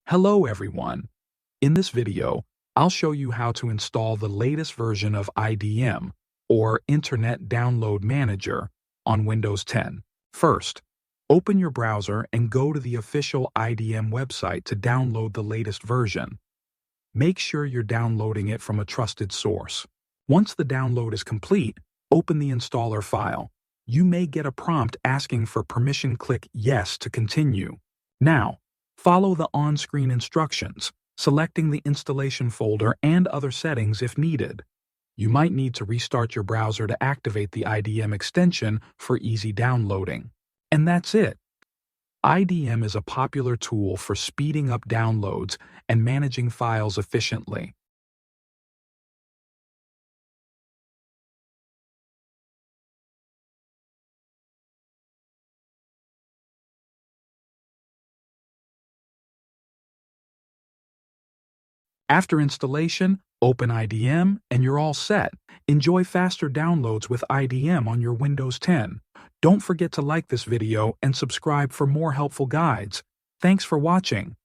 Hello everyone. In this video, I'll show you how to install the latest version of IDM, or Internet Download Manager, on Windows 10. First, open your browser and go to the official IDM website to download the latest version. Make sure you're downloading it from a trusted source. Once the download is complete, open the installer file. You may get a prompt asking for permission. Click Yes to continue. Now, follow the on-screen instructions, selecting the installation folder and other settings if needed. You might need to restart your browser to activate the IDM extension for easy downloading. And that's it. IDM is a popular tool for speeding up downloads and managing files efficiently. After installation, open IDM and you're all set. Enjoy faster downloads with IDM on your Windows 10. Don't forget to like this video and subscribe for more helpful guides. Thanks for watching.